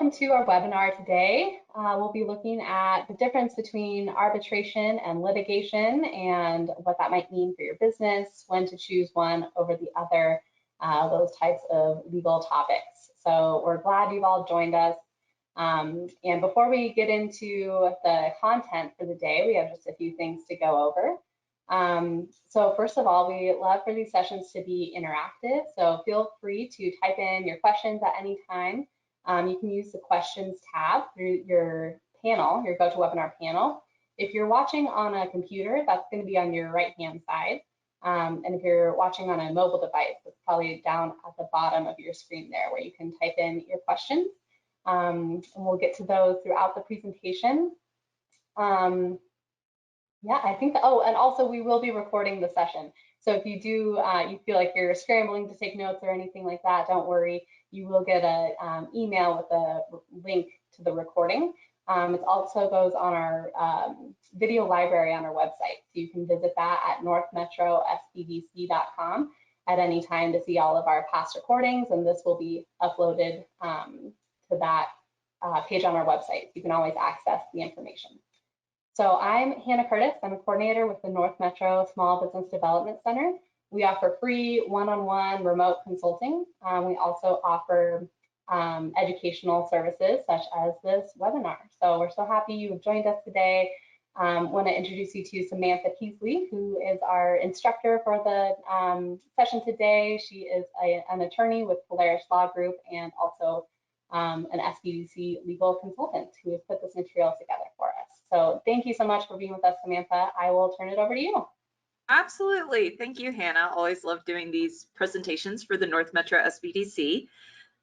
welcome to our webinar today. We'll be looking at the difference between arbitration and litigation and what that might mean for your business, when to choose one over the other, those types of legal topics. So we're glad you've all joined us. And before we get into the content for the day, we have just a few things to go over. So first of all, we love for these sessions to be interactive. So feel free to type in your questions at any time. You can use the questions tab through your panel, your GoToWebinar panel. If you're watching on a computer, that's going to be on your right-hand side. And if you're watching on a mobile device, it's probably down at the bottom of your screen there where you can type in your questions. And we'll get to those throughout the presentation. Yeah, I think, oh, and also we will be recording the session. So if you do, you feel like you're scrambling to take notes or anything like that, don't worry. You will get an email with a link to the recording. It also goes on our video library on our website. So you can visit that at northmetrosbdc.com at any time to see all of our past recordings, and this will be uploaded to that page on our website. You can always access the information. So I'm Hannah Curtis. I'm a coordinator with the North Metro Small Business Development Center. We offer free one-on-one remote consulting. We also offer educational services such as this webinar. So we're so happy you have joined us today. Want to introduce you to Samantha Peaslee, who is our instructor for the session today. She is an attorney with Polaris Law Group and also an SBDC Legal Consultant who has put this material together for us. So thank you so much for being with us, Samantha. I will turn it over to you. Absolutely. Thank you, Hannah. Always love doing these presentations for the North Metro SBDC.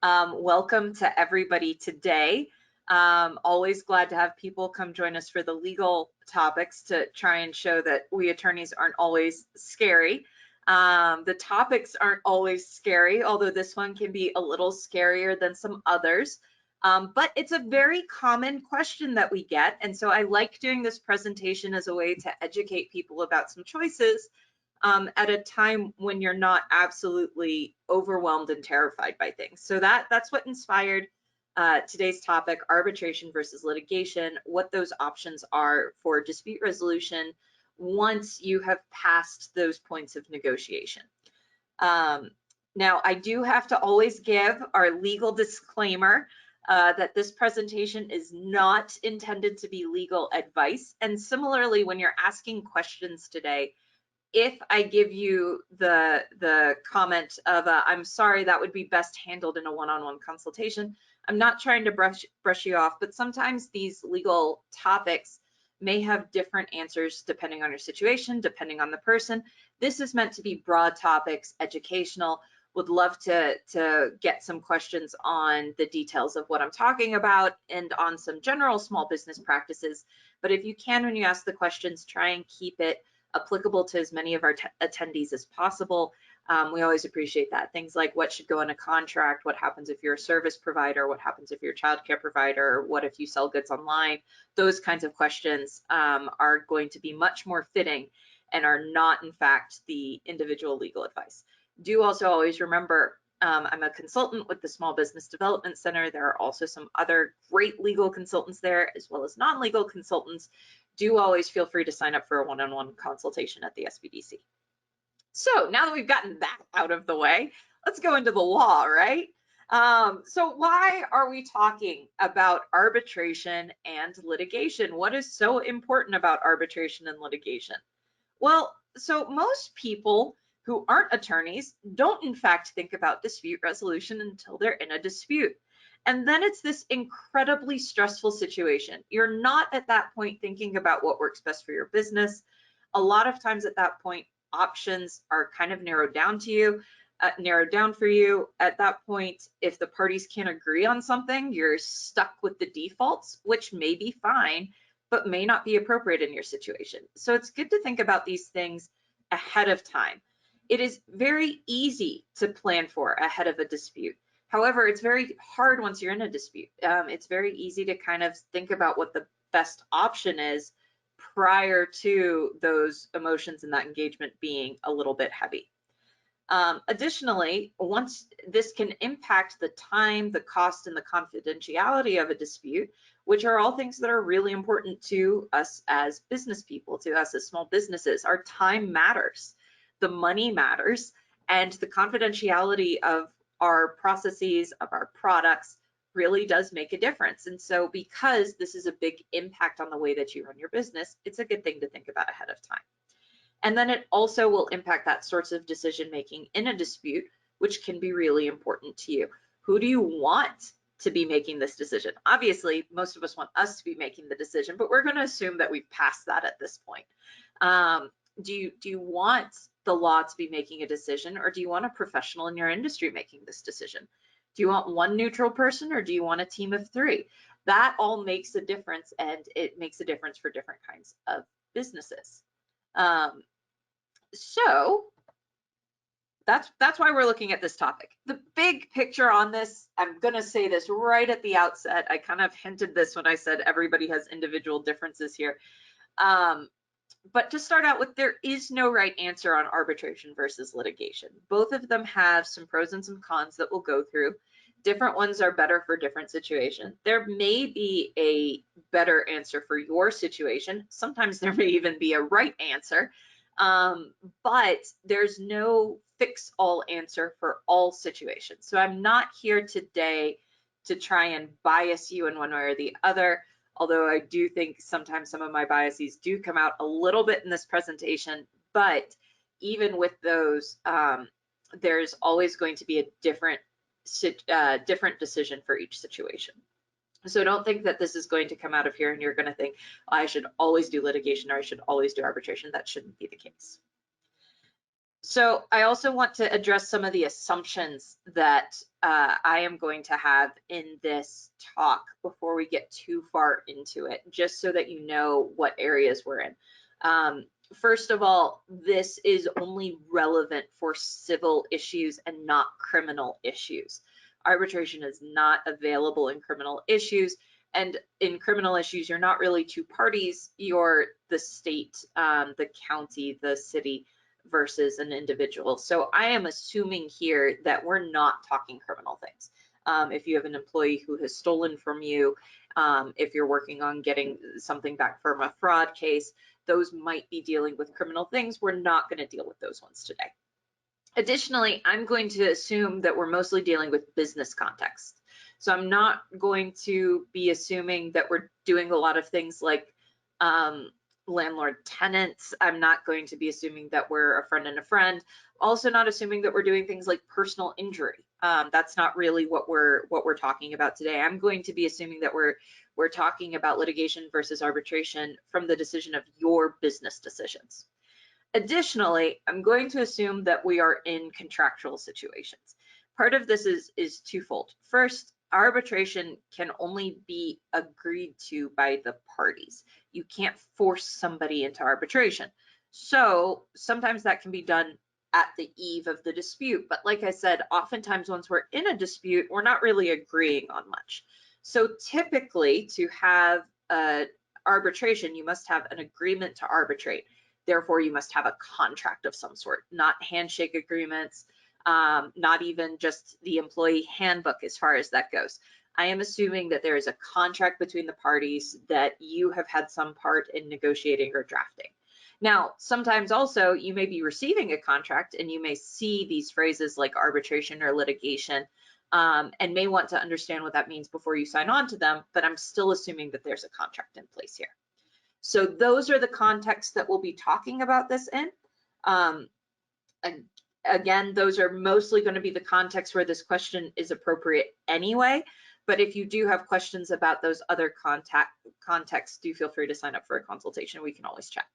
Welcome to everybody today. Always glad to have people come join us for the legal topics to try and show that we attorneys aren't always scary. The topics aren't always scary, although this one can be a little scarier than some others. But it's a very common question that we get. And so I like doing this presentation as a way to educate people about some choices at a time when you're not absolutely overwhelmed and terrified by things. So that's what inspired today's topic, arbitration versus litigation, what those options are for dispute resolution once you have passed those points of negotiation. Now, I do have to always give our legal disclaimer that this presentation is not intended to be legal advice. And similarly, when you're asking questions today, if I give you the comment of I'm sorry, that would be best handled in a one-on-one consultation, I'm not trying to brush you off, but sometimes these legal topics may have different answers depending on your situation, depending on the person. This is meant to be broad topics, educational. Would love to get some questions on the details of what I'm talking about and on some general small business practices. But if you can, when you ask the questions, try and keep it applicable to as many of our attendees as possible. We always appreciate that. Things like what should go in a contract, what happens if you're a service provider, what happens if you're a childcare provider, what if you sell goods online. Those kinds of questions are going to be much more fitting and are not, in fact, the individual legal advice. Do also always remember, I'm a consultant with the Small Business Development Center. There are also some other great legal consultants there, as well as non-legal consultants. Do always feel free to sign up for a one-on-one consultation at the SBDC. So now that we've gotten that out of the way, let's go into the law, right? So why are we talking about arbitration and litigation? What is so important about arbitration and litigation? Well, so most people who aren't attorneys don't in fact think about dispute resolution until they're in a dispute. And then it's this incredibly stressful situation. You're not at that point thinking about what works best for your business. A lot of times at that point, options are kind of narrowed down for you. At that point, if the parties can't agree on something, you're stuck with the defaults, which may be fine, but may not be appropriate in your situation. So it's good to think about these things ahead of time. It is very easy to plan for ahead of a dispute. However, it's very hard once you're in a dispute. It's very easy to kind of think about what the best option is prior to those emotions and that engagement being a little bit heavy. Additionally, once this can impact the time, the cost, and the confidentiality of a dispute, which are all things that are really important to us as business people, to us as small businesses. Our time matters, the money matters, and the confidentiality of our processes, of our products, really does make a difference. And so because this is a big impact on the way that you run your business, it's a good thing to think about ahead of time. And then it also will impact that sorts of decision making in a dispute, which can be really important to you. Who do you want to be making this decision? Obviously, most of us want us to be making the decision, but we're going to assume that we've passed that at this point. Do you want the law to be making a decision, or do you want a professional in your industry making this decision? Do you want one neutral person, or do you want a team of 3? That all makes a difference, and it makes a difference for different kinds of businesses. So that's why we're looking at this topic. The big picture on this, I'm going to say this right at the outset. I kind of hinted this when I said everybody has individual differences here. But to start out with, there is no right answer on arbitration versus litigation. Both of them have some pros and some cons that we'll go through. Different ones are better for different situations. There may be a better answer for your situation. Sometimes there may even be a right answer. But there's no fix-all answer for all situations. So I'm not here today to try and bias you in one way or the other, although I do think sometimes some of my biases do come out a little bit in this presentation. But even with those, there's always going to be a different decision for each situation. So don't think that this is going to come out of here and you're going to think, I should always do litigation or I should always do arbitration. That shouldn't be the case. So I also want to address some of the assumptions that I am going to have in this talk before we get too far into it, just so that you know what areas we're in. First of all, this is only relevant for civil issues and not criminal issues. Arbitration is not available in criminal issues, and in criminal issues, you're not really two parties, you're the state, the county, the city versus an individual. So I am assuming here that we're not talking criminal things. If you have an employee who has stolen from you, if you're working on getting something back from a fraud case, those might be dealing with criminal things. We're not going to deal with those ones today. Additionally, I'm going to assume that we're mostly dealing with business context. So I'm not going to be assuming that we're doing a lot of things like landlord tenants. I'm not going to be assuming that we're a friend and a friend. Also not assuming that we're doing things like personal injury. That's not really what we're talking about today. I'm going to be assuming that we're talking about litigation versus arbitration from the decision of your business decisions. Additionally, I'm going to assume that we are in contractual situations. Part of this is twofold. First, arbitration can only be agreed to by the parties. You can't force somebody into arbitration. So sometimes that can be done at the eve of the dispute. But like I said, oftentimes once we're in a dispute, we're not really agreeing on much. So typically to have arbitration, you must have an agreement to arbitrate. Therefore, you must have a contract of some sort, not handshake agreements, not even just the employee handbook as far as that goes. I am assuming that there is a contract between the parties that you have had some part in negotiating or drafting. Now, sometimes also you may be receiving a contract and you may see these phrases like arbitration or litigation and may want to understand what that means before you sign on to them, but I'm still assuming that there's a contract in place here. So those are the contexts that we'll be talking about this in. And again, those are mostly going to be the context where this question is appropriate anyway. But if you do have questions about those other contexts, do feel free to sign up for a consultation. We can always chat.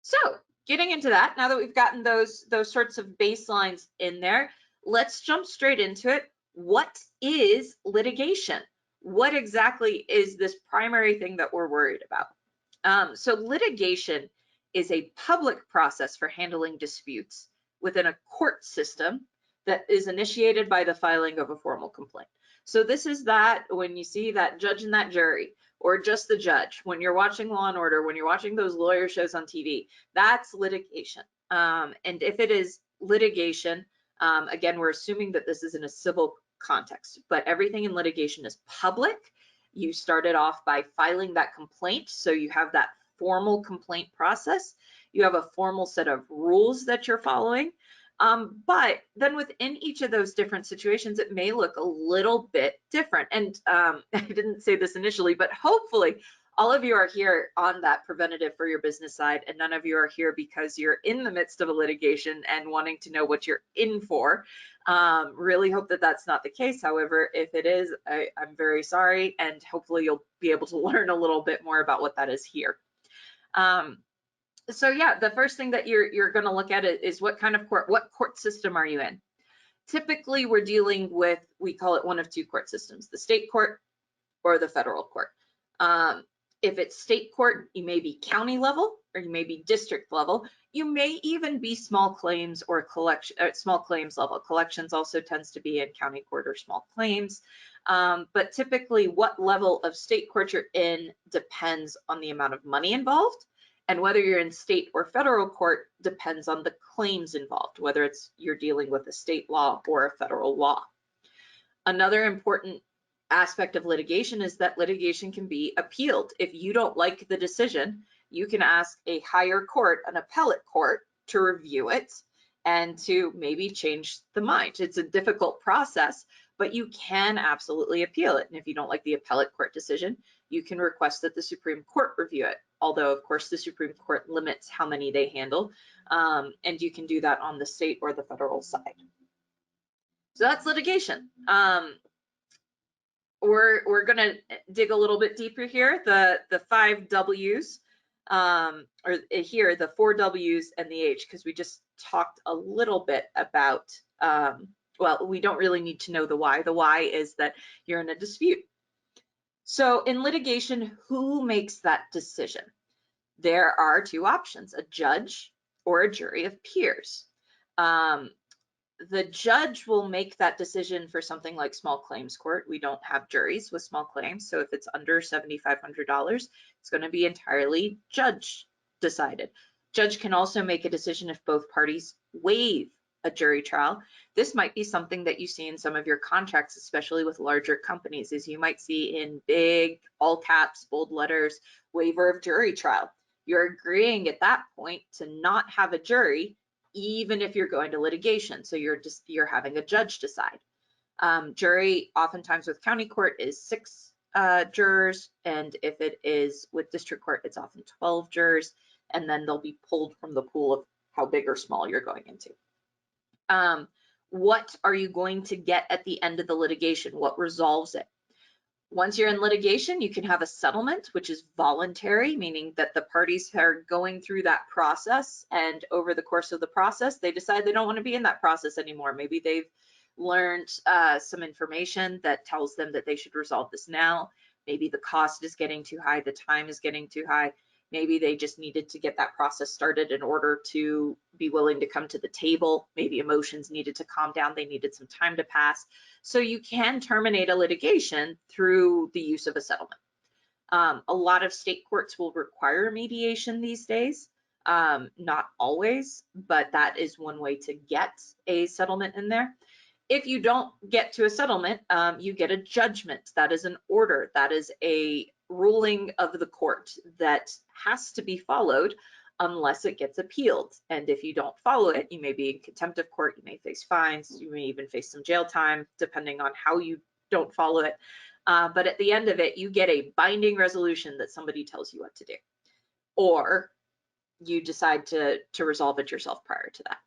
So getting into that, now that we've gotten those sorts of baselines in there, let's jump straight into it. What is litigation? What exactly is this primary thing that we're worried about? So litigation is a public process for handling disputes within a court system that is initiated by the filing of a formal complaint. So this is that when you see that judge and that jury, or just the judge, when you're watching Law and Order, when you're watching those lawyer shows on TV, that's litigation. And if it is litigation, again, we're assuming that this is in a civil context, but everything in litigation is public. You started off by filing that complaint, so you have that formal complaint process. You have a formal set of rules that you're following. But then within each of those different situations, it may look a little bit different. And I didn't say this initially, but hopefully all of you are here on that preventative for your business side, and none of you are here because you're in the midst of a litigation and wanting to know what you're in for. Really hope that that's not the case. However, if it is, I'm very sorry, and hopefully you'll be able to learn a little bit more about what that is here. So yeah, the first thing that you're going to look at is what kind of court, what court system are you in? Typically, we're dealing with, we call it one of two court systems, the state court or the federal court. If it's state court, you may be county level or you may be district level. You may even be small claims or collection, small claims level. Collections also tends to be in county court or small claims. But typically what level of state court you're in depends on the amount of money involved, and whether you're in state or federal court depends on the claims involved, whether it's you're dealing with a state law or a federal law. Another important aspect of litigation is that litigation can be appealed. If you don't like the decision, you can ask a higher court, an appellate court, to review it and to maybe change the mind. It's a difficult process, but you can absolutely appeal it. And if you don't like the appellate court decision, you can request that the Supreme Court review it. Although, of course, the Supreme Court limits how many they handle, and you can do that on the state or the federal side. So that's litigation. We're going to dig a little bit deeper here. The 5 W's, or here, the 4 W's and the H, because we just talked a little bit about, well, we don't really need to know the why. The why is that you're in a dispute. So in litigation, who makes that decision? There are 2 options, a judge or a jury of peers. The judge will make that decision for something like small claims court. We don't have juries with small claims, so if it's under $7,500, it's going to be entirely judge decided. Judge can also make a decision if both parties waive a jury trial. This might be something that you see in some of your contracts, especially with larger companies, is you might see in big, all caps, bold letters, waiver of jury trial. You're agreeing at that point to not have a jury, even if you're going to litigation. So you're having a judge decide. Jury, oftentimes with county court, is 6 jurors, and if it is with district court, it's often 12 jurors, and then they'll be pulled from the pool of how big or small you're going into. What are you going to get at the end of the litigation? What resolves it? Once you're in litigation, you can have a settlement, which is voluntary, meaning that the parties are going through that process, and over the course of the process, they decide they don't want to be in that process anymore. Maybe they've learned some information that tells them that they should resolve this now. Maybe the cost is getting too high, the time is getting too high. Maybe they just needed to get that process started in order to be willing to come to the table. Maybe emotions needed to calm down. They needed some time to pass. So you can terminate a litigation through the use of a settlement. A lot of state courts will require mediation these days. Not always, but that is one way to get a settlement in there. If you don't get to a settlement, you get a judgment. That is an order. That is a ruling of the court that has to be followed unless it gets appealed. And if you don't follow it, you may be in contempt of court, you may face fines, you may even face some jail time, depending on how you don't follow it. But at the end of it, you get a binding resolution that somebody tells you what to do, or you decide to resolve it yourself prior to that.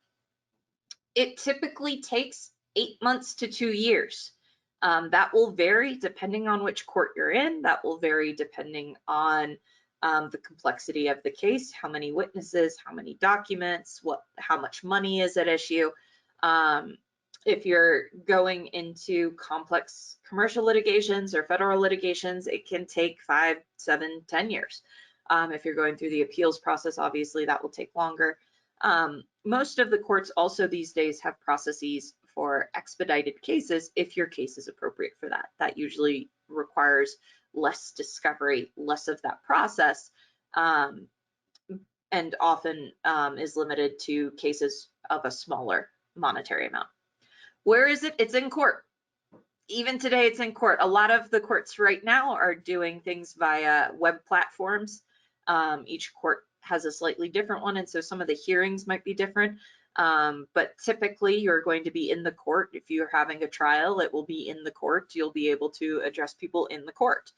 It typically takes 8 months to 2 years. That will vary depending on which court you're in. That will vary depending on the complexity of the case, how many witnesses, how many documents, how much money is at issue. If you're going into complex commercial litigations or federal litigations, it can take 5, 7, 10 years. If you're going through the appeals process, obviously that will take longer. Most of the courts also these days have processes for expedited cases if your case is appropriate for that. That usually requires less discovery, less of that process. and often is limited to cases of a smaller monetary amount. Where is it? It's in court. Even today, it's in court. A lot of the courts right now are doing things via web platforms. Each court has a slightly different one, and so some of the hearings might be different. But typically, you're going to be in the court. If you're having a trial, it will be in the court. You'll be able to address people in the court.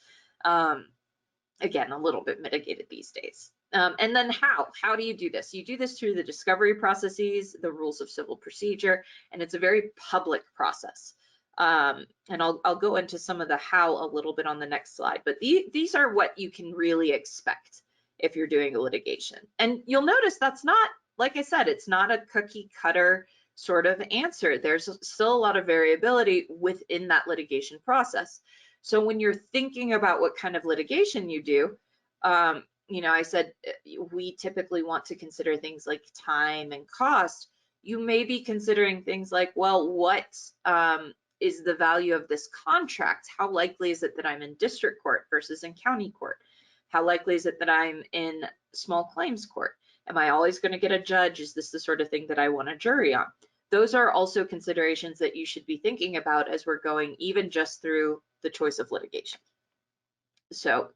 Again, a little bit mitigated these days. And then how do you do this? You do this through the discovery processes, the rules of civil procedure, and it's a very public process. And I'll go into some of the how a little bit on the next slide, but these are what you can really expect if you're doing a litigation. And you'll notice that's not, like I said, it's not a cookie cutter sort of answer. There's still a lot of variability within that litigation process. So when you're thinking about what kind of litigation you do, you know, I said we typically want to consider things like time and cost. You may be considering things like, well, what is the value of this contract? How likely is it that I'm in district court versus in county court? How likely is it that I'm in small claims court? Am I always going to get a judge? Is this the sort of thing that I want a jury on? Those are also considerations that you should be thinking about as we're going even just through the choice of litigation. So,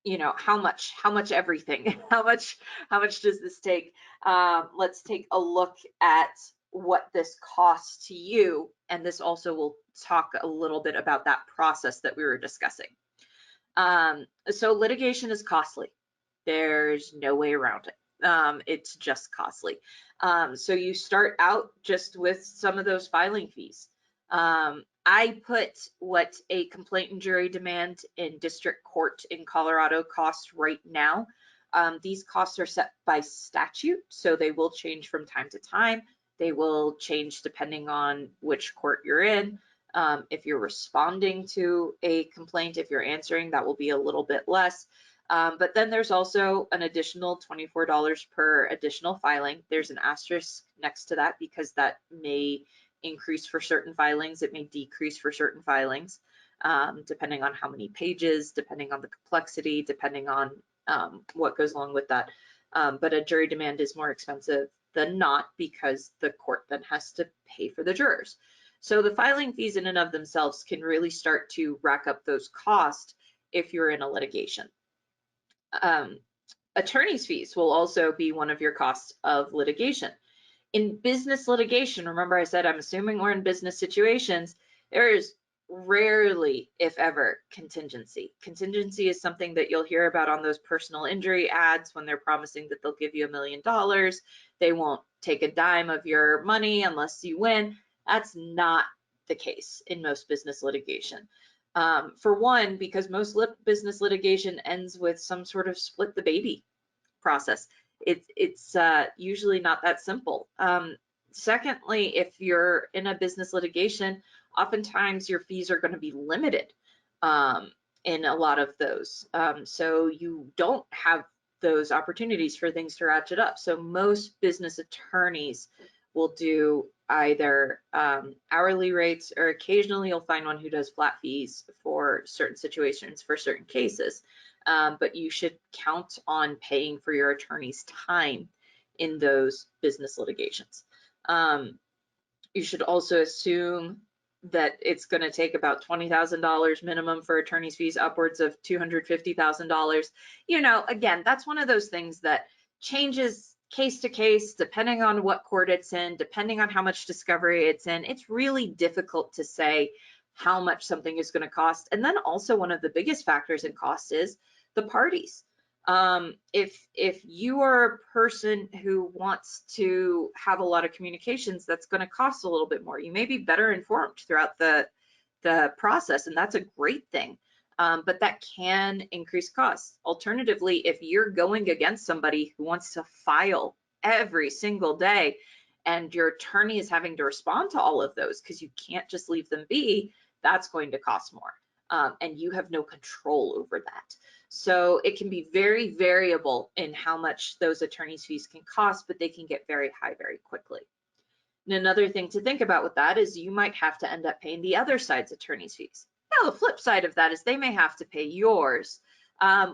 you know, how much everything, how much does this take? Let's take a look at what this costs to you, and this also will talk a little bit about that process that we were discussing. So litigation is costly. There's no way around it. It's just costly. So you start out just with some of those filing fees. I put what a complaint and jury demand in district court in Colorado costs right now. These costs are set by statute, so they will change from time to time. They will change depending on which court you're in. If you're responding to a complaint, if you're answering, that will be a little bit less. But then there's also an additional $24 per additional filing. There's an asterisk next to that because that may increase for certain filings. It may decrease for certain filings, depending on how many pages, depending on the complexity, depending on what goes along with that. But a jury demand is more expensive than not because the court then has to pay for the jurors. So the filing fees in and of themselves can really start to rack up those costs if you're in a litigation. Attorney's fees will also be one of your costs of litigation. In business litigation, remember I said I'm assuming we're in business situations, there is rarely, if ever, contingency. Contingency is something that you'll hear about on those personal injury ads when they're promising that they'll give you $1 million. They won't take a dime of your money unless you win. That's not the case in most business litigation. For one, because most business litigation ends with some sort of split the baby process. It's usually not that simple. Secondly, if you're in a business litigation, oftentimes your fees are going to be limited in a lot of those. So you don't have those opportunities for things to ratchet up. So most business attorneys will do either hourly rates, or occasionally you'll find one who does flat fees for certain situations, for certain cases. But you should count on paying for your attorney's time in those business litigations. You should also assume that it's going to take about $20,000 minimum for attorney's fees, upwards of $250,000. You know, again, that's one of those things that changes case to case, depending on what court it's in, depending on how much discovery it's in. It's really difficult to say how much something is going to cost. And then also one of the biggest factors in cost is the parties. If you are a person who wants to have a lot of communications, that's going to cost a little bit more. You may be better informed throughout the process, and that's a great thing. But that can increase costs. Alternatively, if you're going against somebody who wants to file every single day and your attorney is having to respond to all of those because you can't just leave them be, that's going to cost more. And you have no control over that. So it can be very variable in how much those attorney's fees can cost, but they can get very high very quickly. And another thing to think about with that is you might have to end up paying the other side's attorney's fees. Now, the flip side of that is they may have to pay yours,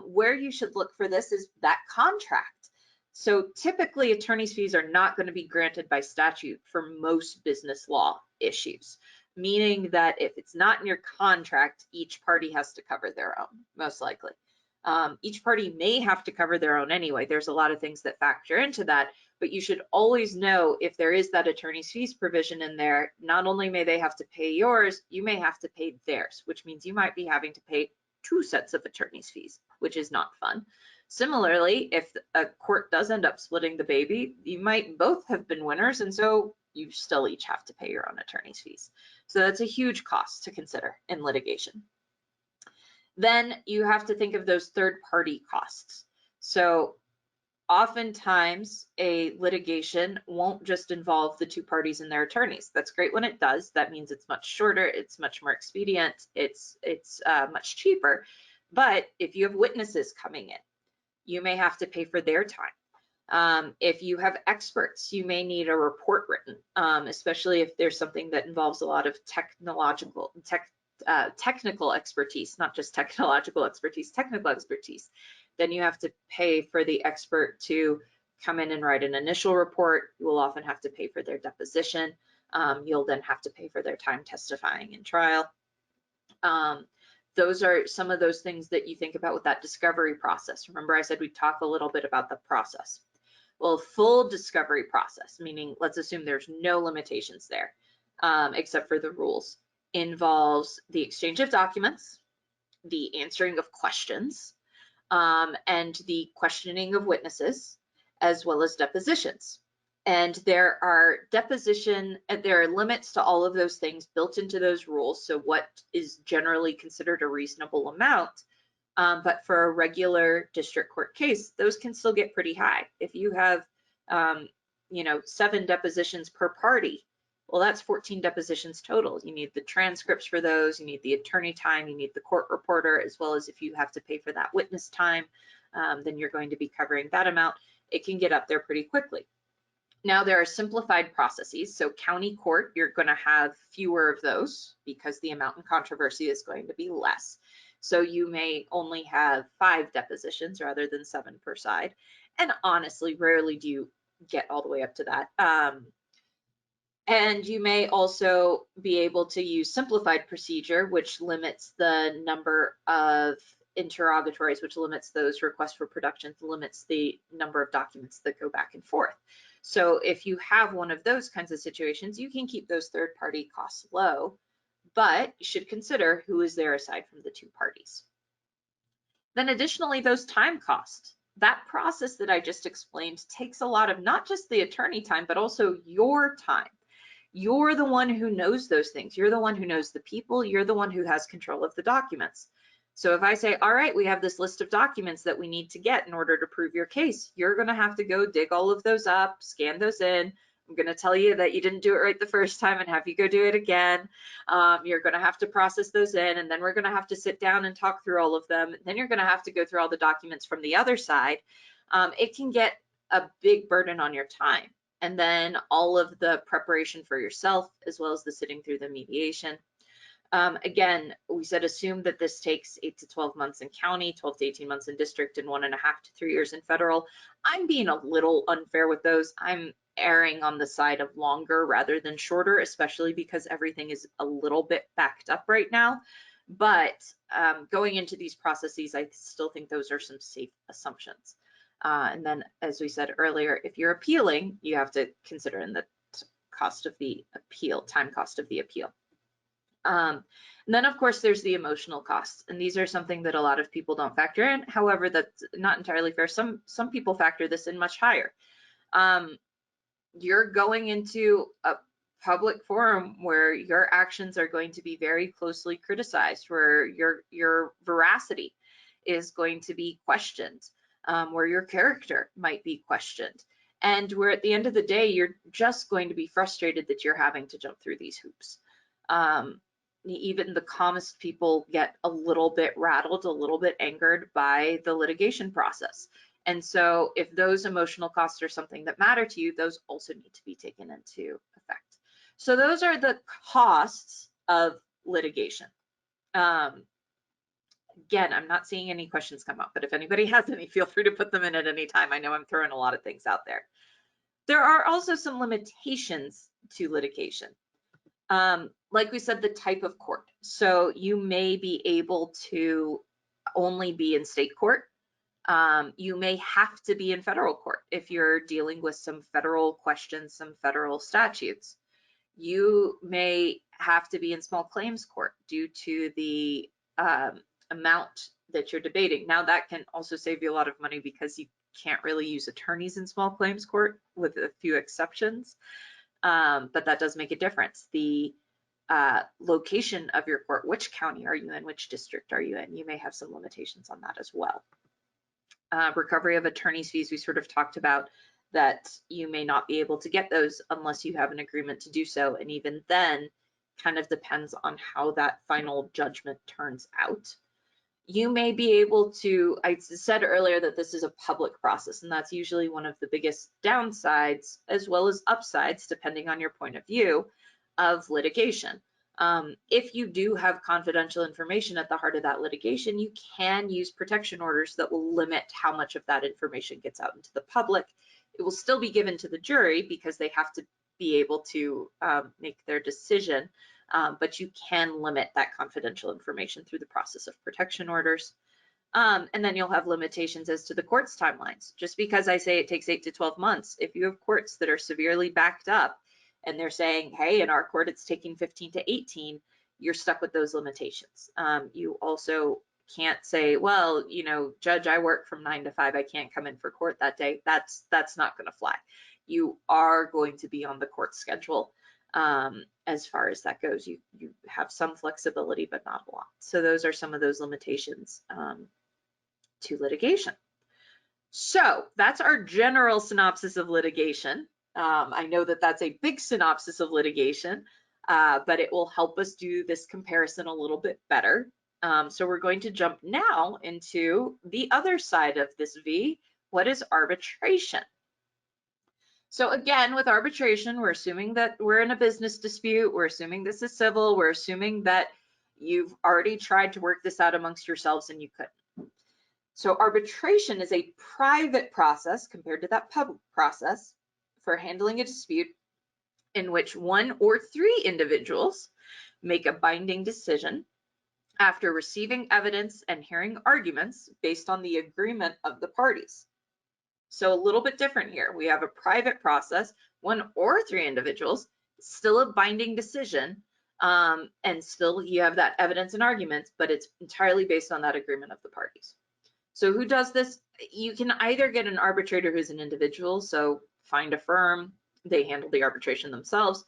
Where you should look for this is that contract. So typically attorney's fees are not going to be granted by statute for most business law issues, meaning that if it's not in your contract, each party has to cover their own, most likely. Each party may have to cover their own anyway. There's a lot of things that factor into that, but you should always know if there is that attorney's fees provision in there, not only may they have to pay yours, you may have to pay theirs, which means you might be having to pay 2 sets of attorney's fees, which is not fun. Similarly, if a court does end up splitting the baby, you might both have been winners, and so you still each have to pay your own attorney's fees. So that's a huge cost to consider in litigation. Then you have to think of those third-party costs. So oftentimes a litigation won't just involve the 2 parties and their attorneys. That's great when it does. That means it's much shorter, it's much more expedient, it's much cheaper. But if you have witnesses coming in, you may have to pay for their time. If you have experts, you may need a report written, especially if there's something that involves a lot of technical expertise, not just technological expertise, technical expertise. Then you have to pay for the expert to come in and write an initial report. You will often have to pay for their deposition. You'll then have to pay for their time testifying in trial. Those are some of those things that you think about with that discovery process. Remember, I said we'd talk a little bit about the process. Well, full discovery process, meaning let's assume there's no limitations there, except for the rules, involves the exchange of documents, the answering of questions, and the questioning of witnesses, as well as depositions. And there are limits to all of those things built into those rules. So what is generally considered a reasonable amount, but for a regular district court case, those can still get pretty high. If you have, 7 depositions per party, well, that's 14 depositions total. You need the transcripts for those, you need the attorney time, you need the court reporter, as well as if you have to pay for that witness time, then you're going to be covering that amount. It can get up there pretty quickly. Now there are simplified processes. So county court, you're going to have fewer of those because the amount in controversy is going to be less. So you may only have 5 depositions rather than 7 per side. And honestly, rarely do you get all the way up to that. And you may also be able to use simplified procedure, which limits the number of interrogatories, which limits those requests for productions, limits the number of documents that go back and forth. So if you have one of those kinds of situations, you can keep those third-party costs low, but you should consider who is there aside from the 2 parties. Then additionally, those time costs. That process that I just explained takes a lot of not just the attorney time, but also your time. You're the one who knows those things. You're the one who knows the people. You're the one who has control of the documents. So if I say, all right, we have this list of documents that we need to get in order to prove your case, you're going to have to go dig all of those up, scan those in. I'm going to tell you that you didn't do it right the first time and have you go do it again. You're going to have to process those in, and then we're going to have to sit down and talk through all of them. Then you're going to have to go through all the documents from the other side. It can get a big burden on your time. And then all of the preparation for yourself, as well as the sitting through the mediation. Again, we said assume that this takes 8 to 12 months in county, 12 to 18 months in district, and 1.5 to 3 years in federal. I'm being a little unfair with those. I'm erring on the side of longer rather than shorter, especially because everything is a little bit backed up right now. But going into these processes, I still think those are some safe assumptions. And then, as we said earlier, if you're appealing, you have to consider in the cost of the appeal, time cost of the appeal. And then, of course, there's the emotional costs, and these are something that a lot of people don't factor in. However, that's not entirely fair. Some people factor this in much higher. You're going into a public forum where your actions are going to be very closely criticized, where your veracity is going to be questioned, where your character might be questioned, and where at the end of the day, you're just going to be frustrated that you're having to jump through these hoops. Even the calmest people get a little bit rattled, a little bit angered by the litigation process. And so if those emotional costs are something that matter to you, those also need to be taken into effect. So those are the costs of litigation. Again, I'm not seeing any questions come up, but if anybody has any, feel free to put them in at any time. I know I'm throwing a lot of things out there. There are also some limitations to litigation. Like we said, the type of court. So you may be able to only be in state court. You may have to be in federal court if you're dealing with some federal questions, some federal statutes. You may have to be in small claims court due to the amount that you're debating. Now that can also save you a lot of money because you can't really use attorneys in small claims court with a few exceptions, but that does make a difference. The location of your court, which county are you in, which district are you in, you may have some limitations on that as well. Recovery of attorney's fees, we sort of talked about that you may not be able to get those unless you have an agreement to do so, and even then kind of depends on how that final judgment turns out. You may be able to, I said earlier that this is a public process, and that's usually one of the biggest downsides as well as upsides, depending on your point of view of litigation. If you do have confidential information at the heart of that litigation, you can use protection orders that will limit how much of that information gets out into the public. It will still be given to the jury because they have to be able to make their decision, but you can limit that confidential information through the process of protection orders. And then you'll have limitations as to the court's timelines. Just because I say it takes 8 to 12 months, if you have courts that are severely backed up, and they're saying, hey, in our court, it's taking 15 to 18, you're stuck with those limitations. You also can't say, well, you know, Judge, I work from 9 to 5, I can't come in for court that day. That's not going to fly. You are going to be on the court schedule as far as that goes. You have some flexibility, but not a lot. So those are some of those limitations to litigation. So that's our general synopsis of litigation. I know that that's a big synopsis of litigation, but it will help us do this comparison a little bit better. So we're going to jump now into the other side of this V. What is arbitration? So again, with arbitration, we're assuming that we're in a business dispute. We're assuming this is civil. We're assuming that you've already tried to work this out amongst yourselves and you couldn't. So arbitration is a private process compared to that public process for handling a dispute in which 1 or 3 individuals make a binding decision after receiving evidence and hearing arguments based on the agreement of the parties. So a little bit different here. We have a private process, 1 or 3 individuals, still a binding decision, and still you have that evidence and arguments, but it's entirely based on that agreement of the parties. So who does this? You can either get an arbitrator who's an individual, so find a firm, they handle the arbitration themselves,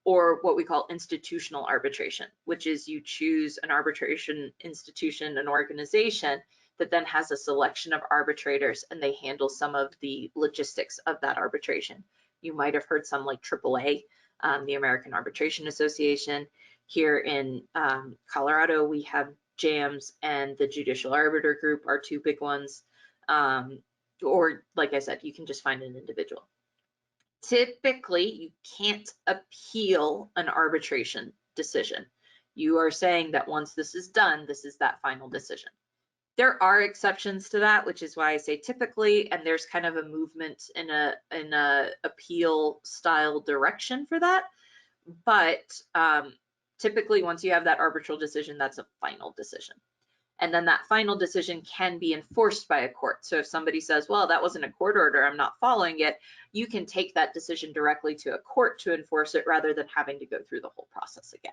or what we call institutional arbitration, which is you choose an arbitration institution, an organization that then has a selection of arbitrators and they handle some of the logistics of that arbitration. You might have heard some like AAA, the American Arbitration Association. Here in Colorado, we have JAMS and the Judicial Arbiter Group are 2 big ones. Or like I said, you can just find an individual. Typically, you can't appeal an arbitration decision. You are saying that once this is done, this is that final decision. There are exceptions to that, which is why I say typically, and there's kind of a movement in a appeal style direction for that. But typically, once you have that arbitral decision, that's a final decision. And then that final decision can be enforced by a court. So if somebody says, well, that wasn't a court order, I'm not following it, you can take that decision directly to a court to enforce it rather than having to go through the whole process again.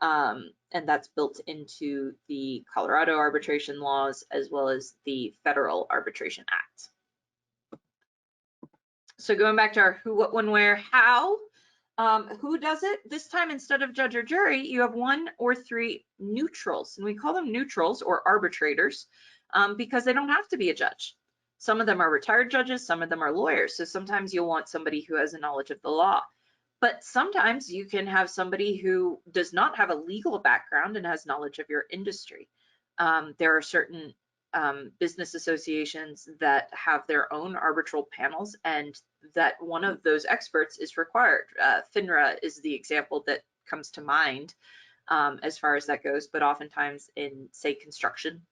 And that's built into the Colorado arbitration laws as well as the Federal Arbitration Act. So going back to our who, what, when, where, how, who does it? This time, instead of judge or jury, you have 1 or 3 neutrals, and we call them neutrals or arbitrators because they don't have to be a judge. Some of them are retired judges, some of them are lawyers. So sometimes you'll want somebody who has a knowledge of the law, but sometimes you can have somebody who does not have a legal background and has knowledge of your industry. There are certain business associations that have their own arbitral panels, and that one of those experts is required. FINRA is the example that comes to mind as far as that goes. But oftentimes in, say, construction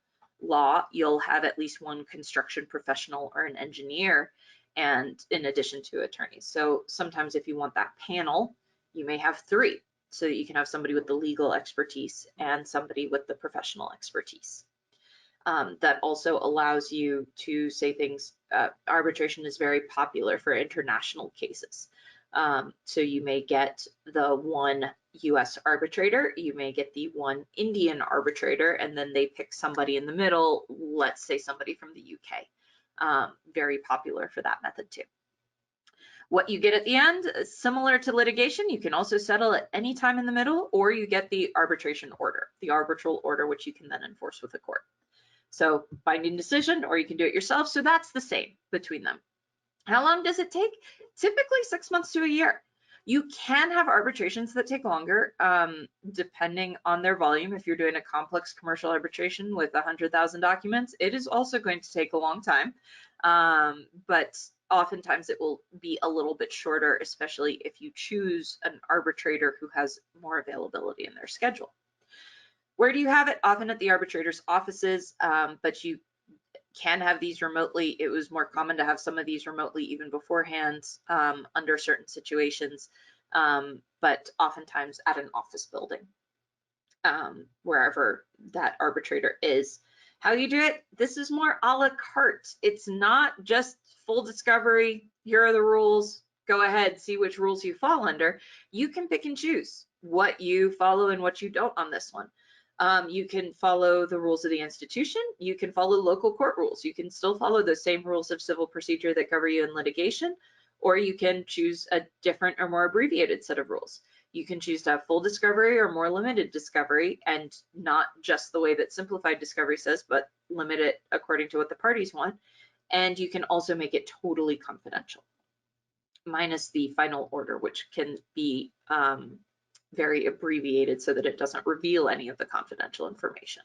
law, you'll have at least one construction professional or an engineer, and in addition to attorneys. So sometimes if you want that panel, you may have three, so that you can have somebody with the legal expertise and somebody with the professional expertise. That also allows you to say things. Arbitration is very popular for international cases. So you may get the one US arbitrator, you may get the one Indian arbitrator, and then they pick somebody in the middle, let's say somebody from the UK. Very popular for that method too. What you get at the end, similar to litigation, you can also settle at any time in the middle, or you get the arbitration order, the arbitral order, which you can then enforce with the court. So binding decision, or you can do it yourself. So that's the same between them. How long does it take? Typically 6 months to a year. You can have arbitrations that take longer, depending on their volume. If you're doing a complex commercial arbitration with 100,000 documents, it is also going to take a long time. But oftentimes it will be a little bit shorter, especially if you choose an arbitrator who has more availability in their schedule. Where do you have it? Often at the arbitrator's offices, but you can have these remotely. It was more common to have some of these remotely even beforehand, under certain situations, but oftentimes at an office building, wherever that arbitrator is. How you do it? This is more a la carte. It's not just full discovery, here are the rules, go ahead, see which rules you fall under. You can pick and choose what you follow and what you don't on this one. You can follow the rules of the institution. You can follow local court rules. You can still follow the same rules of civil procedure that cover you in litigation, or you can choose a different or more abbreviated set of rules. You can choose to have full discovery or more limited discovery, and not just the way that simplified discovery says, but limit it according to what the parties want. And you can also make it totally confidential, minus the final order, which can be very abbreviated so that it doesn't reveal any of the confidential information.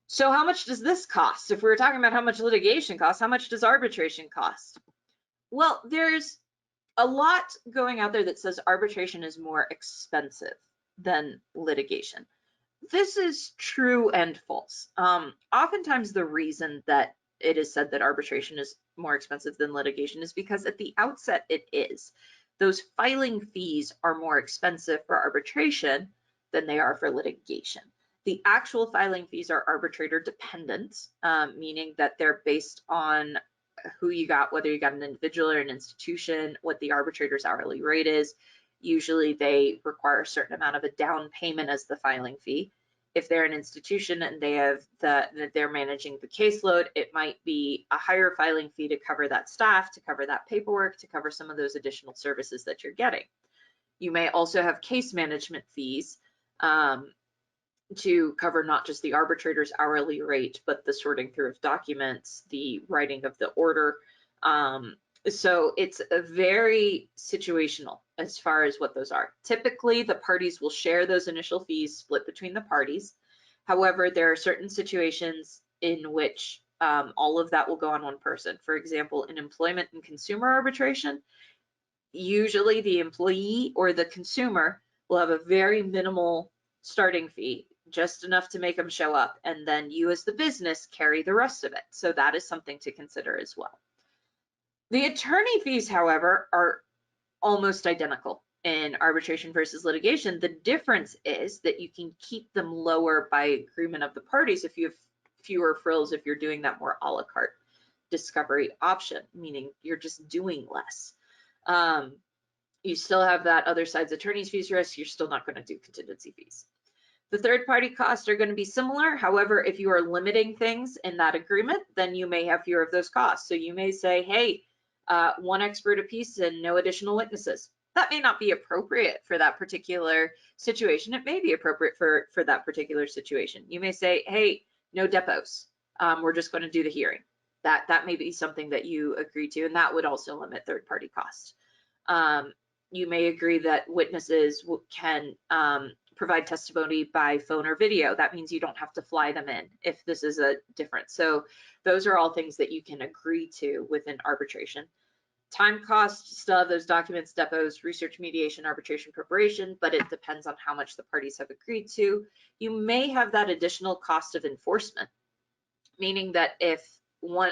So how much does this cost? If we were talking about how much litigation costs, how much does arbitration cost? Well, there's a lot going out there that says arbitration is more expensive than litigation. This is true and false. Oftentimes the reason that it is said that arbitration is more expensive than litigation is because at the outset it is. Those filing fees are more expensive for arbitration than they are for litigation. The actual filing fees are arbitrator dependent, meaning that they're based on who you got, whether you got an individual or an institution, what the arbitrator's hourly rate is. Usually they require a certain amount of a down payment as the filing fee. If they're an institution and they have they're managing the caseload, it might be a higher filing fee to cover that staff, to cover that paperwork, to cover some of those additional services that you're getting. You may also have case management fees to cover not just the arbitrator's hourly rate, but the sorting through of documents, the writing of the order. So it's a very situational as far as what those are. Typically, the parties will share those initial fees split between the parties. However, there are certain situations in which all of that will go on one person. For example, in employment and consumer arbitration, usually the employee or the consumer will have a very minimal starting fee, just enough to make them show up, and then you as the business carry the rest of it. So that is something to consider as well. The attorney fees, however, are almost identical in arbitration versus litigation. The difference is that you can keep them lower by agreement of the parties if you have fewer frills, if you're doing that more a la carte discovery option, meaning you're just doing less. You still have that other side's attorney's fees risk. You're still not going to do contingency fees. The third party costs are going to be similar. However, if you are limiting things in that agreement, then you may have fewer of those costs. So you may say, hey, one expert apiece and no additional witnesses. That may not be appropriate for that particular situation. It may be appropriate for that particular situation. You may say, hey, no depots. We're just going to do the hearing. That may be something that you agree to, and that would also limit third party costs. You may agree that witnesses can provide testimony by phone or video. That means you don't have to fly them in if this is a difference. So those are all things that you can agree to within arbitration. Time cost, still have those documents, depots, research, mediation, arbitration, preparation, but it depends on how much the parties have agreed to. You may have that additional cost of enforcement, meaning that if one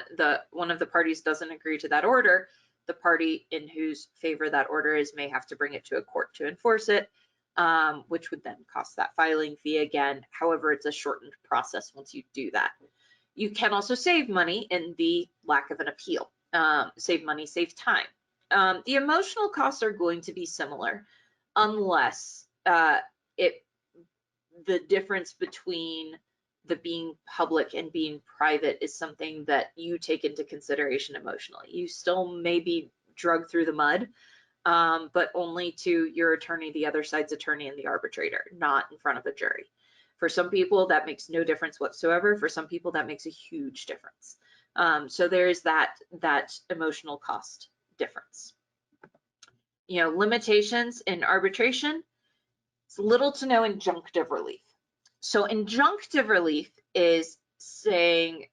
of the parties doesn't agree to that order, the party in whose favor that order is may have to bring it to a court to enforce it, which would then cost that filing fee again. However, it's a shortened process once you do that. You can also save money in the lack of an appeal. Save money, save time. The emotional costs are going to be similar unless the difference between the being public and being private is something that you take into consideration emotionally. You still may be dragged through the mud, but only to your attorney, the other side's attorney, and the arbitrator, not in front of a jury. For some people, that makes no difference whatsoever. For some people, that makes a huge difference. So there's that emotional cost difference. You know, limitations in arbitration, it's little to no injunctive relief. So injunctive relief is saying,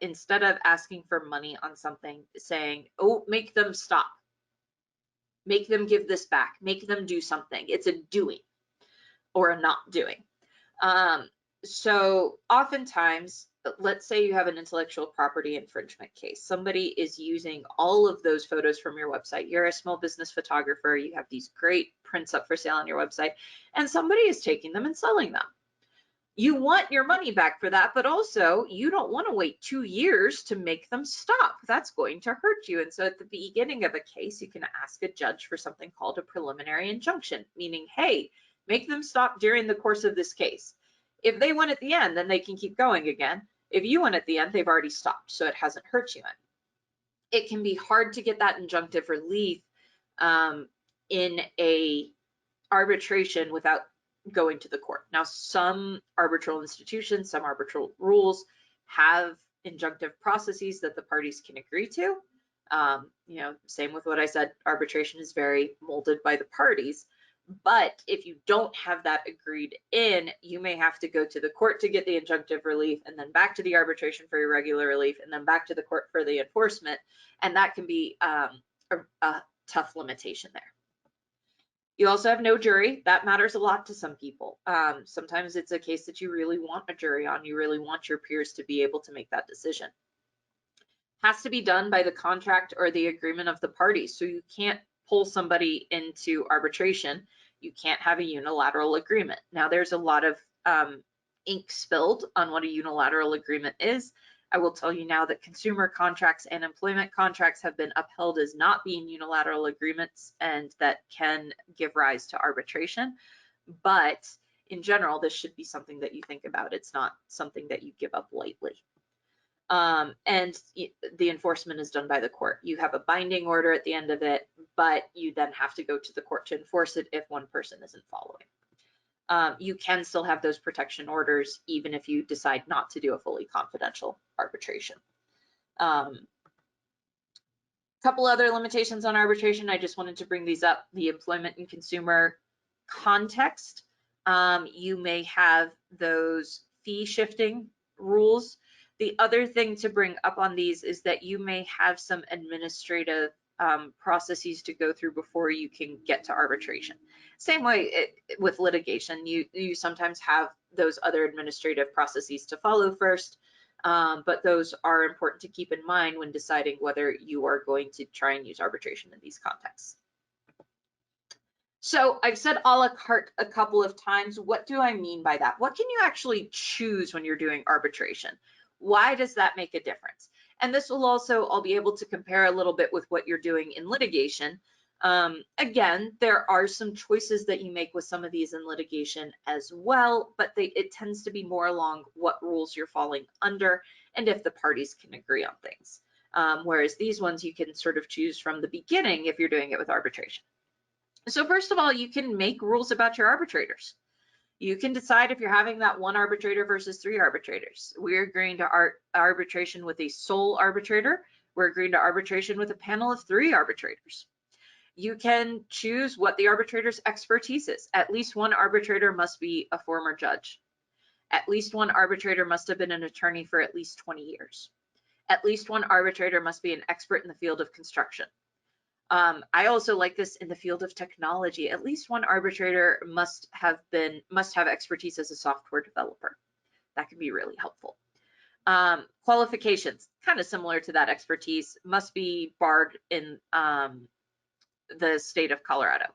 instead of asking for money on something, saying, oh, make them stop. Make them give this back. Make them do something. It's a doing or a not doing. So oftentimes, let's say you have an intellectual property infringement case. Somebody is using all of those photos from your website. You're a small business photographer. You have these great prints up for sale on your website, and somebody is taking them and selling them. You want your money back for that, but also you don't want to wait 2 years to make them stop. That's going to hurt you. And so at the beginning of a case, you can ask a judge for something called a preliminary injunction, meaning, hey, make them stop during the course of this case. If they win at the end, then they can keep going again. If you win at the end, they've already stopped, so it hasn't hurt you any. It can be hard to get that injunctive relief in a arbitration without going to the court. Now, some arbitral institutions, some arbitral rules have injunctive processes that the parties can agree to. You know, same with what I said, arbitration is very molded by the parties. But if you don't have that agreed in, you may have to go to the court to get the injunctive relief, and then back to the arbitration for your regular relief, and then back to the court for the enforcement. And that can be a tough limitation there. You also have no jury. That matters a lot to some people. Sometimes it's a case that you really want a jury on. You really want your peers to be able to make that decision. Has to be done by the contract or the agreement of the parties. So you can't pull somebody into arbitration. You can't have a unilateral agreement. Now, there's a lot of ink spilled on what a unilateral agreement is. I will tell you now that consumer contracts and employment contracts have been upheld as not being unilateral agreements, and that can give rise to arbitration. But in general, this should be something that you think about. It's not something that you give up lightly. And the enforcement is done by the court. You have a binding order at the end of it, but you then have to go to the court to enforce it if one person isn't following. You can still have those protection orders even if you decide not to do a fully confidential arbitration. Couple other limitations on arbitration. I just wanted to bring these up. The employment and consumer context. You may have those fee shifting rules. The other thing to bring up on these is that you may have some administrative processes to go through before you can get to arbitration. Same way with litigation, you sometimes have those other administrative processes to follow first, but those are important to keep in mind when deciding whether you are going to try and use arbitration in these contexts. So I've said a la carte a couple of times. What do I mean by that? What can you actually choose when you're doing arbitration? Why does that make a difference? And this will also, I'll be able to compare a little bit with what you're doing in litigation. Again, there are some choices that you make with some of these in litigation as well, but it tends to be more along what rules you're falling under and if the parties can agree on things. Whereas these ones you can sort of choose from the beginning if you're doing it with arbitration. So first of all, you can make rules about your arbitrators. You can decide if you're having that one arbitrator versus 3 arbitrators. We're agreeing to arbitration with a sole arbitrator. We're agreeing to arbitration with a panel of 3 arbitrators. You can choose what the arbitrator's expertise is. At least one arbitrator must be a former judge. At least one arbitrator must have been an attorney for at least 20 years. At least one arbitrator must be an expert in the field of construction. I also like this in the field of technology. At least one arbitrator must have expertise as a software developer. That can be really helpful. Qualifications, kind of similar to that expertise, must be barred in the state of Colorado.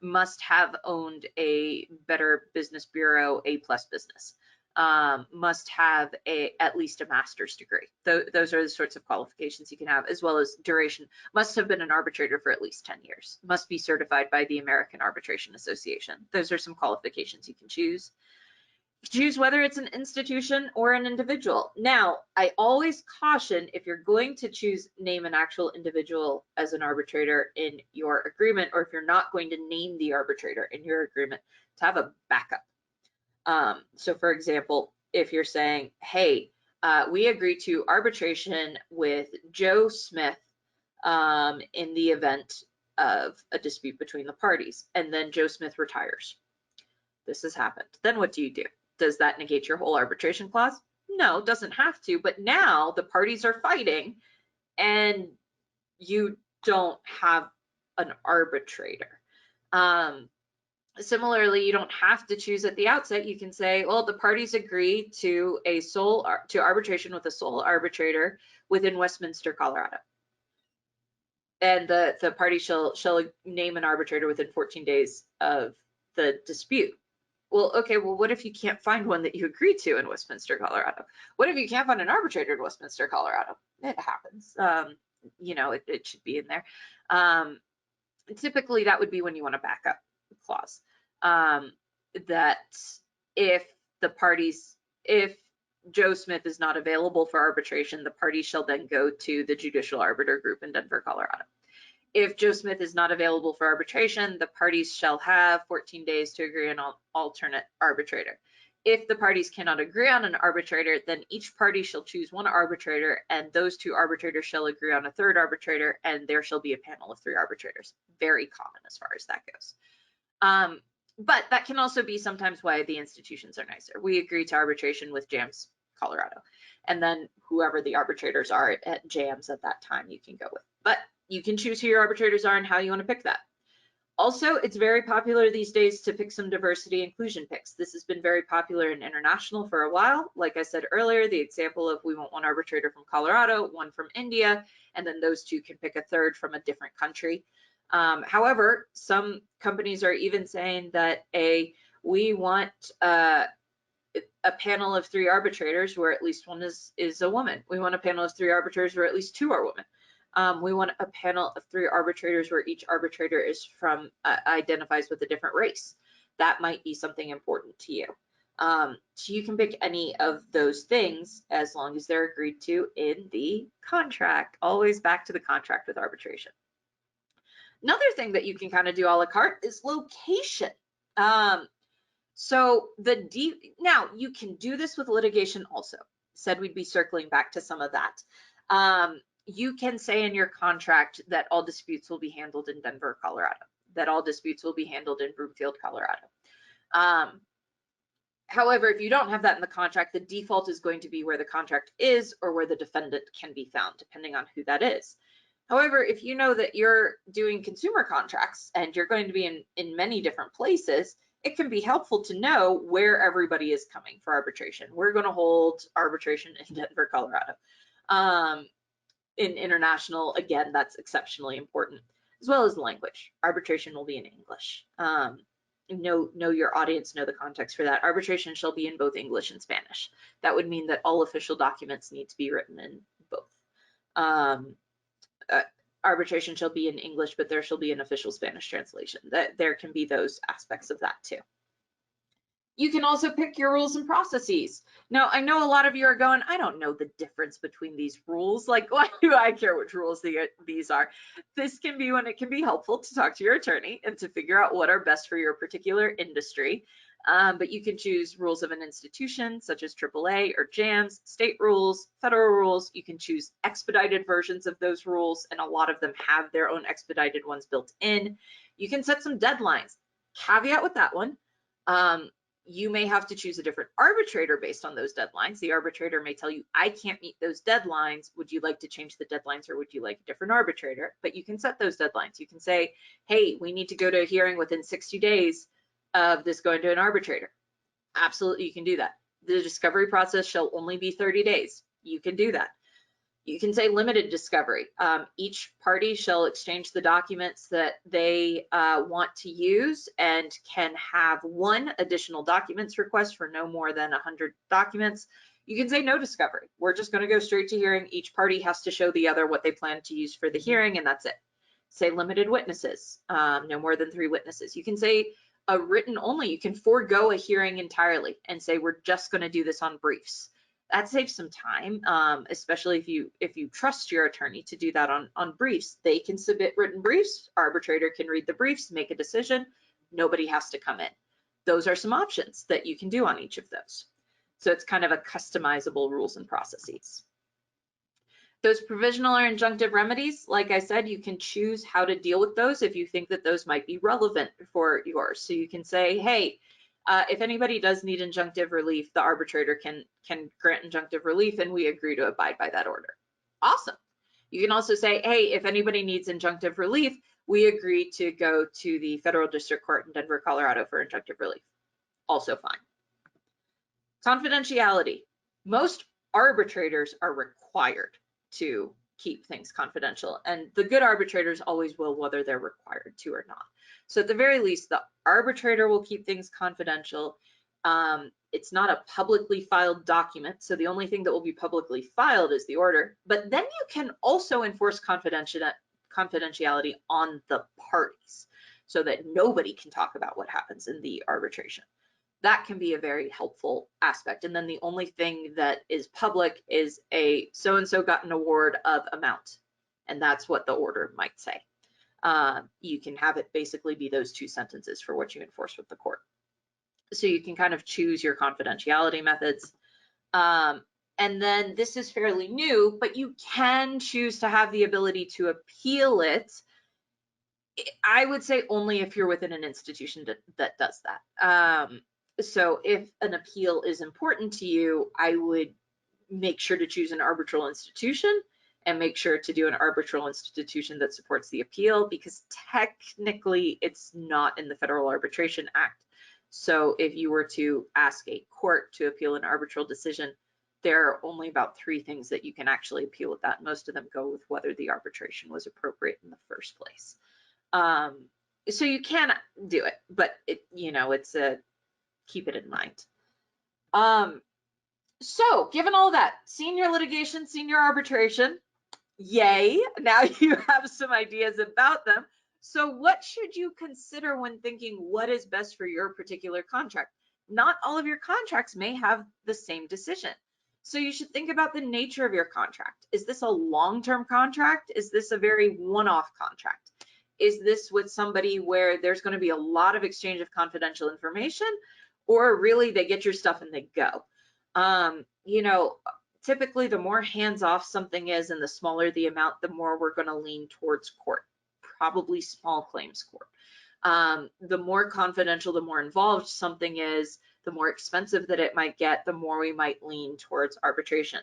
Must have owned a Better Business Bureau A+ business. Must have at least a master's degree. Those are the sorts of qualifications you can have, as well as duration. Must have been an arbitrator for at least 10 years. Must be certified by the American Arbitration Association. Those are some qualifications you can choose. Choose whether it's an institution or an individual. Now, I always caution, if you're going to choose name an actual individual as an arbitrator in your agreement, or if you're not going to name the arbitrator in your agreement, to have a backup. So for example, if you're saying, hey, we agree to arbitration with Joe Smith in the event of a dispute between the parties, and then Joe Smith retires. This has happened. Then what do you do? Does that negate your whole arbitration clause? No, it doesn't have to, but now the parties are fighting and you don't have an arbitrator. Similarly, you don't have to choose at the outset. You can say, well, the parties agree to arbitration with a sole arbitrator within Westminster, Colorado. And the party shall name an arbitrator within 14 days of the dispute. Well, okay, well, what if you can't find one that you agree to in Westminster, Colorado? What if you can't find an arbitrator in Westminster, Colorado? It happens. You know, it should be in there. Typically, that would be when you want a backup clause. That if Joe Smith is not available for arbitration, the parties shall then go to the Judicial Arbiter Group in Denver, Colorado. If Joe Smith is not available for arbitration, the parties shall have 14 days to agree on an alternate arbitrator. If the parties cannot agree on an arbitrator, then each party shall choose one arbitrator, and those two arbitrators shall agree on a third arbitrator, and there shall be a panel of 3 arbitrators. Very common as far as that goes. But that can also be sometimes why the institutions are nicer. We agree to arbitration with JAMS Colorado, and then whoever the arbitrators are at JAMS at that time you can go with. But you can choose who your arbitrators are and how you want to pick that. Also, it's very popular these days to pick some diversity inclusion picks. This has been very popular in international for a while. Like I said earlier, the example of we want one arbitrator from Colorado, one from India, and then those two can pick a third from a different country. However, some companies are even saying that we want a panel of 3 arbitrators where at least one is a woman. We want a panel of 3 arbitrators where at least 2 are women. We want a panel of 3 arbitrators where each arbitrator is identifies with a different race. That might be something important to you. So you can pick any of those things as long as they're agreed to in the contract. Always back to the contract with arbitration. Another thing that you can kind of do a la carte is location. So now you can do this with litigation also. Said we'd be circling back to some of that. You can say in your contract that all disputes will be handled in Denver, Colorado, that all disputes will be handled in Broomfield, Colorado. However, if you don't have that in the contract, the default is going to be where the contract is or where the defendant can be found, depending on who that is. However, if you know that you're doing consumer contracts and you're going to be in many different places, it can be helpful to know where everybody is coming for arbitration. We're going to hold arbitration in Denver, Colorado. In international, again, that's exceptionally important, as well as language. Arbitration will be in English. Know your audience, know the context for that. Arbitration shall be in both English and Spanish. That would mean that all official documents need to be written in both. Arbitration shall be in English, but there shall be an official Spanish translation. There can be those aspects of that too. You can also pick your rules and processes. Now, I know a lot of you are going, I don't know the difference between these rules. Like, why do I care which rules these are? This can be when it can be helpful to talk to your attorney and to figure out what are best for your particular industry. But you can choose rules of an institution such as AAA or JAMS, state rules, federal rules. You can choose expedited versions of those rules, and a lot of them have their own expedited ones built in. You can set some deadlines. Caveat with that one. You may have to choose a different arbitrator based on those deadlines. The arbitrator may tell you, I can't meet those deadlines. Would you like to change the deadlines, or would you like a different arbitrator? But you can set those deadlines. You can say, hey, we need to go to a hearing within 60 days of this going to an arbitrator. Absolutely, you can do that. The discovery process shall only be 30 days. You can do that. You can say limited discovery. Each party shall exchange the documents that they want to use and can have one additional documents request for no more than 100 documents. You can say no discovery. We're just going to go straight to hearing. Each party has to show the other what they plan to use for the hearing, and that's it. Say limited witnesses, no more than 3 witnesses. You can say a written only. You can forego a hearing entirely and say we're just going to do this on briefs. That saves some time, especially if you trust your attorney to do that on briefs. They can submit written briefs, arbitrator can read the briefs, make a decision, nobody has to come in. Those are some options that you can do on each of those. So it's kind of a customizable rules and processes. Those provisional or injunctive remedies, like I said, you can choose how to deal with those if you think that those might be relevant for yours. So you can say, hey, if anybody does need injunctive relief, the arbitrator can grant injunctive relief, and we agree to abide by that order. Awesome. You can also say, hey, if anybody needs injunctive relief, we agree to go to the Federal District Court in Denver, Colorado for injunctive relief. Also fine. Confidentiality. Most arbitrators are required to keep things confidential, and the good arbitrators always will, whether they're required to or not. So at the very least, the arbitrator will keep things confidential. It's not a publicly filed document, so the only thing that will be publicly filed is the order, but then you can also enforce confidentiality on the parties so that nobody can talk about what happens in the arbitration. That can be a very helpful aspect. And then the only thing that is public is a so-and-so got an award of amount, and that's what the order might say. You can have it basically be those 2 sentences for what you enforce with the court. So you can kind of choose your confidentiality methods. And then this is fairly new, but you can choose to have the ability to appeal it. I would say only if you're within an institution that does that. So if an appeal is important to you, I would make sure to choose an arbitral institution and make sure to do an arbitral institution that supports the appeal, because technically it's not in the Federal Arbitration Act. So if you were to ask a court to appeal an arbitral decision, there are only about 3 things that you can actually appeal with that. Most of them go with whether the arbitration was appropriate in the first place. So you can do it, but it's a keep it in mind. So given all that, senior litigation, senior arbitration, yay, now you have some ideas about them. So what should you consider when thinking what is best for your particular contract? Not all of your contracts may have the same decision. So you should think about the nature of your contract. Is this a long-term contract? Is this a very one-off contract? Is this with somebody where there's going to be a lot of exchange of confidential information, or really they get your stuff and they go? Typically the more hands-off something is and the smaller the amount, the more we're going to lean towards court, probably small claims court. The more confidential, the more involved something is, the more expensive that it might get, the more we might lean towards arbitration.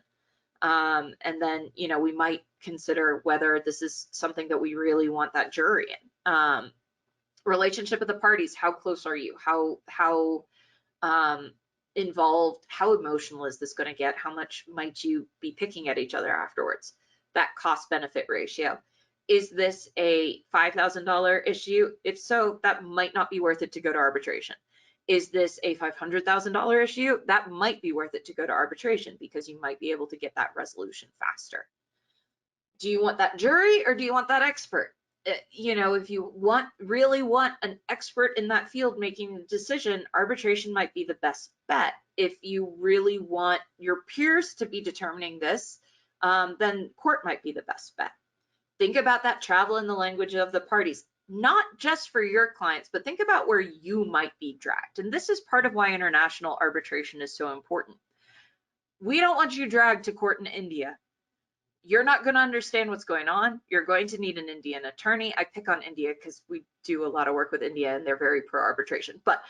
And then, we might consider whether this is something that we really want that jury in. Relationship of the parties, how close are you? How involved, how emotional is this going to get? How much might you be picking at each other afterwards? That cost benefit ratio. Is this a $5,000 issue? If so, that might not be worth it to go to arbitration. Is this a $500,000 issue? That might be worth it to go to arbitration, because you might be able to get that resolution faster. Do you want that jury or do you want that expert? If you really want an expert in that field making the decision, arbitration might be the best bet. If you really want your peers to be determining this, then court might be the best bet. Think about that travel in the language of the parties, not just for your clients, but think about where you might be dragged. And this is part of why international arbitration is so important. We don't want you dragged to court in India. you're not going to understand what's going on. You're going to need an Indian attorney. I pick on India because we do a lot of work with India and they're very pro arbitration, but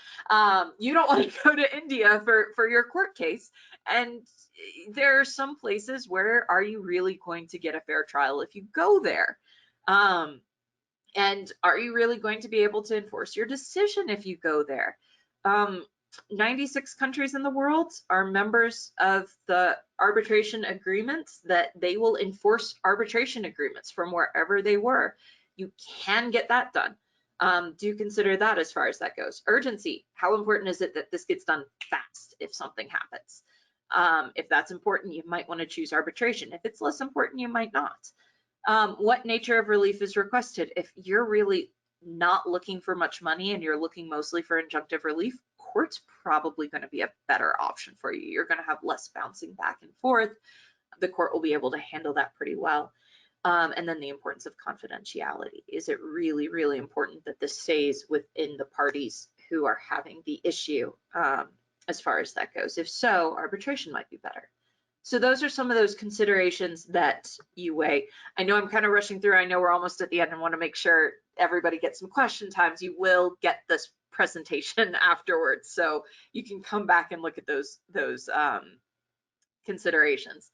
you don't want to go to India for your court case. And there are some places where are you really going to get a fair trial if you go there? And are you really going to be able to enforce your decision if you go there? 96 countries in the world are members of the arbitration agreements that they will enforce arbitration agreements from wherever they were. You can get that done. Do consider that as far as that goes. Urgency. How important is it that this gets done fast if something happens? If that's important, you might want to choose arbitration. If it's less important, you might not. What nature of relief is requested? If you're really not looking for much money and you're looking mostly for injunctive relief, court's probably going to be a better option for you. You're going to have less bouncing back and forth. The court will be able to handle that pretty well. And then the importance of confidentiality. Is it really, really important that this stays within the parties who are having the issue as far as that goes? If so, arbitration might be better. So those are some of those considerations that you weigh. I know I'm kind of rushing through. I know we're almost at the end and want to make sure everybody gets some question times. You will get this presentation afterwards, so you can come back and look at those considerations.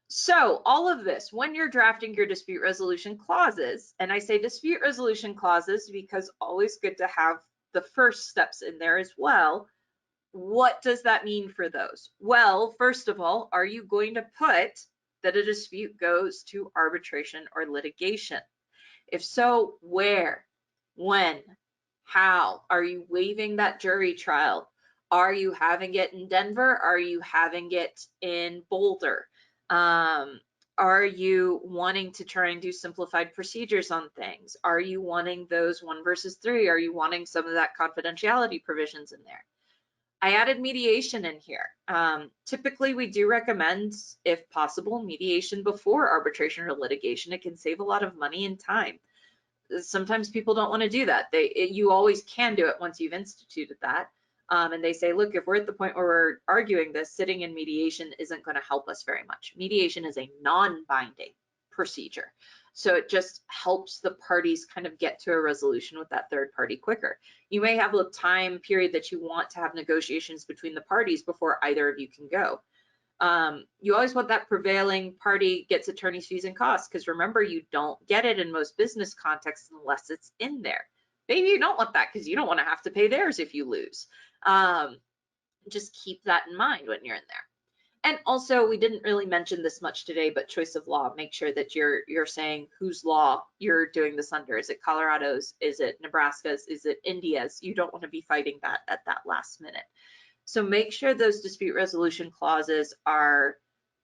So all of this, when you're drafting your dispute resolution clauses, and I say dispute resolution clauses because always good to have the first steps in there as well. What does that mean for those? Well, first of all, are you going to put that a dispute goes to arbitration or litigation? If so, where, when, how? Are you waiving that jury trial? Are you having it in Denver? Are you having it in Boulder? Are you wanting to try and do simplified procedures on things? Are you wanting those 1 versus 3? Are you wanting some of that confidentiality provisions in there? I added mediation in here. Typically, we do recommend, if possible, mediation before arbitration or litigation. It can save a lot of money and time. Sometimes people don't want to do that. You always can do it once you've instituted that. And they say, look, if we're at the point where we're arguing this, sitting in mediation isn't going to help us very much. Mediation is a non-binding procedure. So it just helps the parties kind of get to a resolution with that third party quicker. You may have a time period that you want to have negotiations between the parties before either of you can go. You always want that prevailing party gets attorney's fees and costs, because remember, you don't get it in most business contexts unless it's in there. Maybe you don't want that because you don't want to have to pay theirs if you lose. Just keep that in mind when you're in there. And also, we didn't really mention this much today, but choice of law. Make sure that you're saying whose law you're doing this under. Is it Colorado's? Is it Nebraska's? Is it India's? You don't want to be fighting that at that last minute. So make sure those dispute resolution clauses are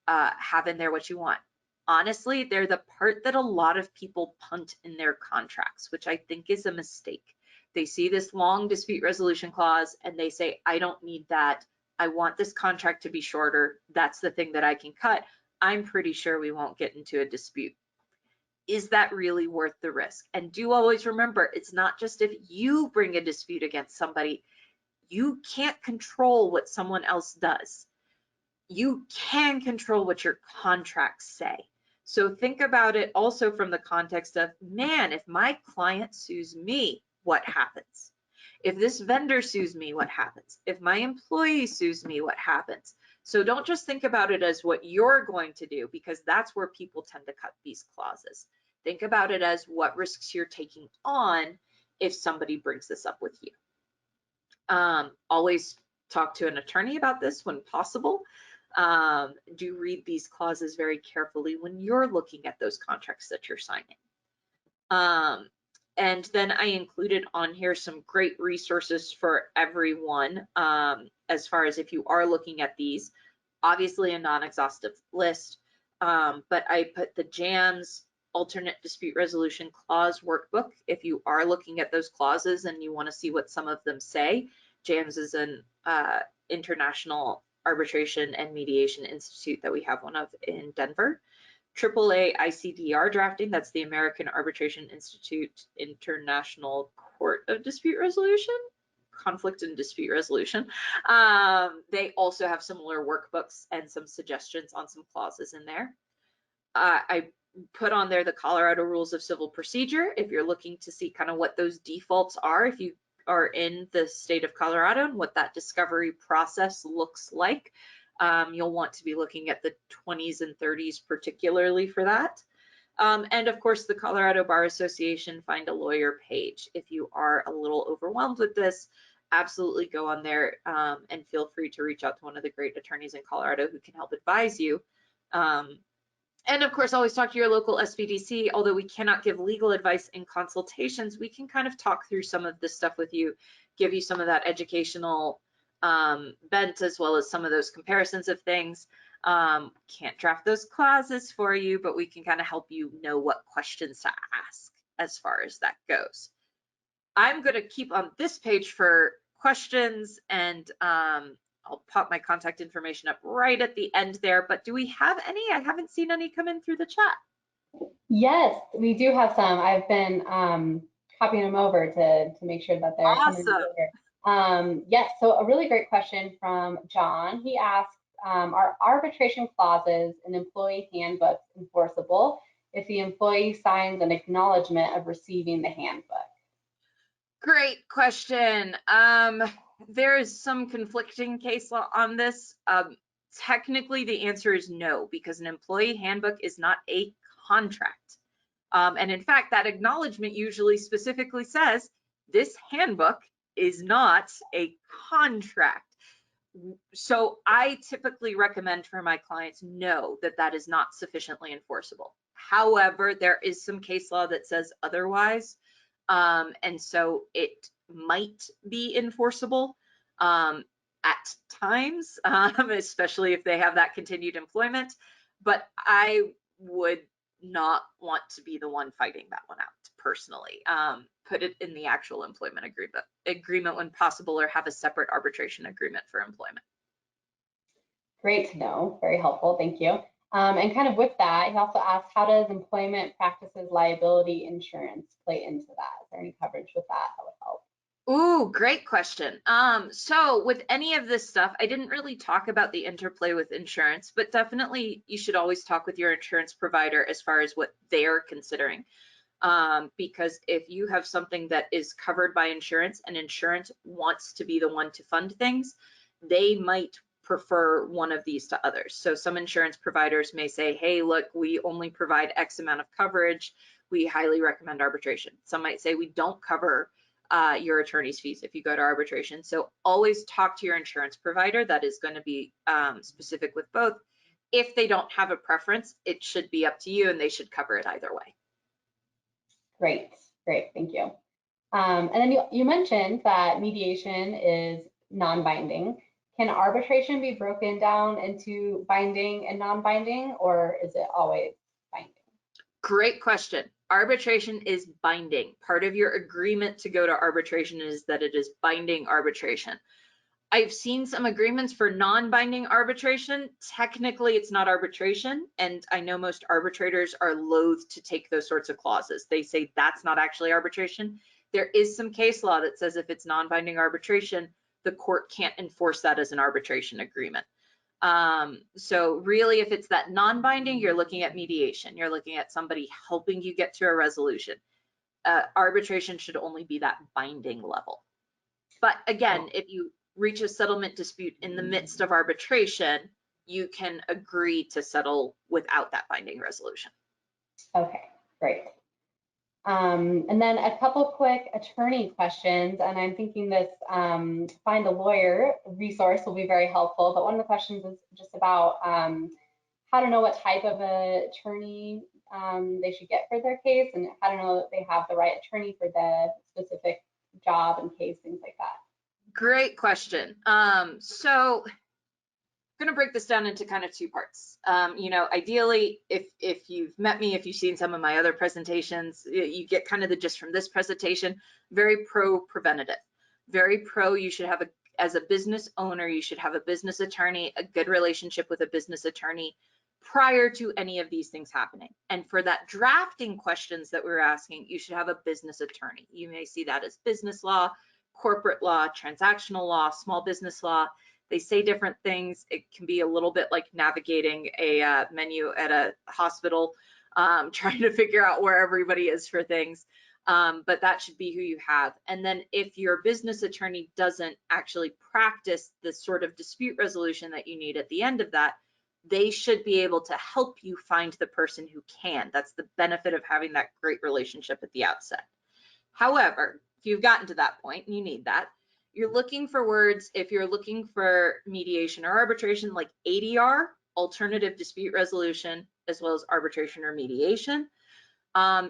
have in there what you want. Honestly, they're the part that a lot of people punt in their contracts, which I think is a mistake. They see this long dispute resolution clause and they say, I don't need that. I want this contract to be shorter. That's the thing that I can cut. I'm pretty sure we won't get into a dispute. Is that really worth the risk? And do always remember, it's not just if you bring a dispute against somebody. You can't control what someone else does. You can control what your contracts say. So think about it also from the context of, man, if my client sues me, what happens? If this vendor sues me, what happens? If my employee sues me, what happens? So don't just think about it as what you're going to do, because that's where people tend to cut these clauses. Think about it as what risks you're taking on if somebody brings this up with you. Always talk to an attorney about this when possible. Do read these clauses very carefully when you're looking at those contracts that you're signing. And then I included on here some great resources for everyone as far as if you are looking at these. Obviously a non-exhaustive list, but I put the JAMS alternate dispute resolution clause workbook. If you are looking at those clauses and you want to see what some of them say, JAMS is an international arbitration and mediation institute that we have one of in Denver. AAA ICDR drafting, that's the American Arbitration Institute International Court of Dispute Resolution, Conflict and Dispute Resolution. They also have similar workbooks and some suggestions on some clauses in there. I put on there the Colorado Rules of Civil Procedure if you're looking to see kind of what those defaults are if you are in the state of Colorado and what that discovery process looks like. You'll want to be looking at the 20s and 30s particularly for that. And of course, the Colorado Bar Association Find a Lawyer page. If you are a little overwhelmed with this, absolutely go on there and feel free to reach out to one of the great attorneys in Colorado who can help advise you. And of course, always talk to your local SBDC. Although we cannot give legal advice in consultations, we can kind of talk through some of this stuff with you, give you some of that educational bent as well as some of those comparisons of things. Can't draft those clauses for you, but we can kind of help you know what questions to ask as far as that goes. I'm going to keep on this page for questions, and I'll pop my contact information up right at the end there, but do we have any? I haven't seen any come in through the chat. Yes, we do have some. I've been copying them over to make sure that they're coming over. Yes, so a really great question from John. He asks, are arbitration clauses in employee handbooks enforceable if the employee signs an acknowledgement of receiving the handbook? Great question. There is some conflicting case law on this. Technically, the answer is no, because an employee handbook is not a contract. And in fact, that acknowledgement usually specifically says this handbook is not a contract. So I typically recommend for my clients know that that is not sufficiently enforceable. However, there is some case law that says otherwise. And so it might be enforceable at times, especially if they have that continued employment. But I would not want to be the one fighting that one out personally. Put it in the actual employment agreement when possible, or have a separate arbitration agreement for employment. Great to know. Very helpful. Thank you. And kind of with that, he also asked, how does employment practices liability insurance play into that? Is there any coverage with that that would help? Ooh, great question. So with any of this stuff, I didn't really talk about the interplay with insurance, but definitely you should always talk with your insurance provider as far as what they're considering. Because if you have something that is covered by insurance and insurance wants to be the one to fund things, they might prefer one of these to others. So some insurance providers may say, hey, look, we only provide X amount of coverage. We highly recommend arbitration. Some might say we don't cover your attorney's fees if you go to arbitration. So always talk to your insurance provider. That is going to be specific with both. If they don't have a preference, it should be up to you and they should cover it either way. Great, great, thank you. And then you mentioned that mediation is non-binding. Can arbitration be broken down into binding and non-binding, or is it always binding? Great question. Arbitration is binding. Part of your agreement to go to arbitration is that it is binding arbitration. I've seen some agreements for non-binding arbitration. Technically, it's not arbitration, and I know most arbitrators are loath to take those sorts of clauses. They say that's not actually arbitration. There is some case law that says if it's non-binding arbitration, the court can't enforce that as an arbitration agreement. So really, if it's that non-binding, you're looking at mediation. You're looking at somebody helping you get to a resolution. Arbitration should only be that binding level. But again, if you reach a settlement dispute in the midst of arbitration, you can agree to settle without that binding resolution. Okay, great. And then a couple quick attorney questions, and I'm thinking this Find a Lawyer resource will be very helpful, but one of the questions is just about how to know what type of attorney they should get for their case, and how to know that they have the right attorney for the specific job and case, things like that. Great question. So I'm going to break this down into kind of two parts. You know, ideally, if you've met me, if you've seen some of my other presentations, you get kind of the gist from this presentation. Very pro preventative, very pro. You should have as a business owner, you should have a business attorney, a good relationship with a business attorney prior to any of these things happening. And for that drafting questions that we're asking, you should have a business attorney. You may see that as business law, corporate law, transactional law, small business law. They say different things. It can be a little bit like navigating a menu at a hospital, trying to figure out where everybody is for things. But that should be who you have. And then if your business attorney doesn't actually practice the sort of dispute resolution that you need at the end of that, they should be able to help you find the person who can. That's the benefit of having that great relationship at the outset. However, if you've gotten to that point and you need that, you're looking for words. If you're looking for mediation or arbitration, like ADR, alternative dispute resolution, as well as arbitration or mediation.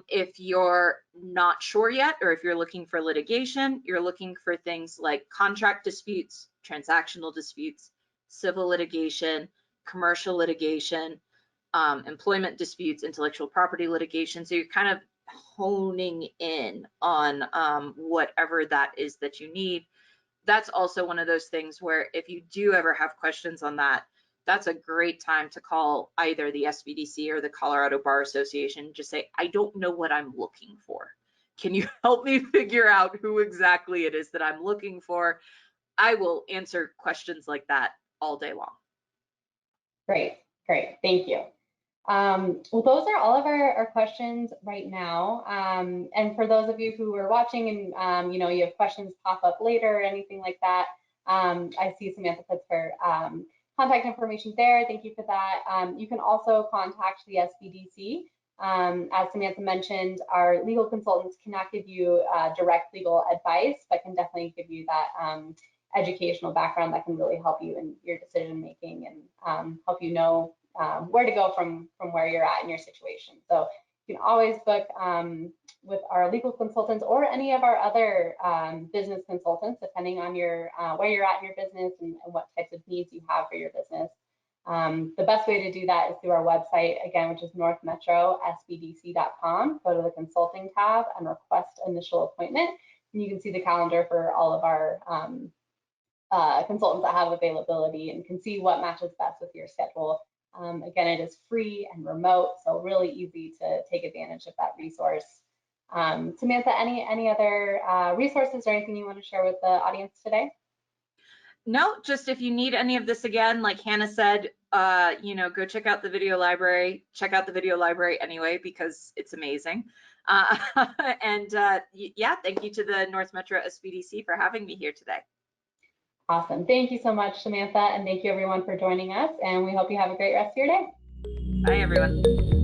If you're not sure yet, or if you're looking for litigation, you're looking for things like contract disputes, transactional disputes, civil litigation, commercial litigation, employment disputes, intellectual property litigation. So you're kind of honing in on whatever that is that you need. That's also one of those things where if you do ever have questions on that, that's a great time to call either the SBDC or the Colorado Bar Association. Just say, I don't know what I'm looking for. Can you help me figure out who exactly it is that I'm looking for? I will answer questions like that all day long. Great, great, thank you. Well, those are all of our questions right now. And for those of you who are watching and you have questions pop up later or anything like that, I see Samantha puts her contact information there. Thank you for that. You can also contact the SBDC. As Samantha mentioned, our legal consultants cannot give you direct legal advice, but can definitely give you that educational background that can really help you in your decision making and help you know where to go from where you're at in your situation. So you can always book with our legal consultants or any of our other business consultants, depending on your where you're at in your business and what types of needs you have for your business. The best way to do that is through our website, again, which is northmetrosbdc.com. Go to the consulting tab and request initial appointment. And you can see the calendar for all of our consultants that have availability and can see what matches best with your schedule. Again, it is free and remote, so really easy to take advantage of that resource. Samantha, any other resources or anything you want to share with the audience today? No, just if you need any of this again, like Hannah said, go check out the video library. Check out the video library anyway, because it's amazing. Yeah, thank you to the North Metro SBDC for having me here today. Awesome. Thank you so much, Samantha, and thank you everyone for joining us, and we hope you have a great rest of your day. Bye, everyone.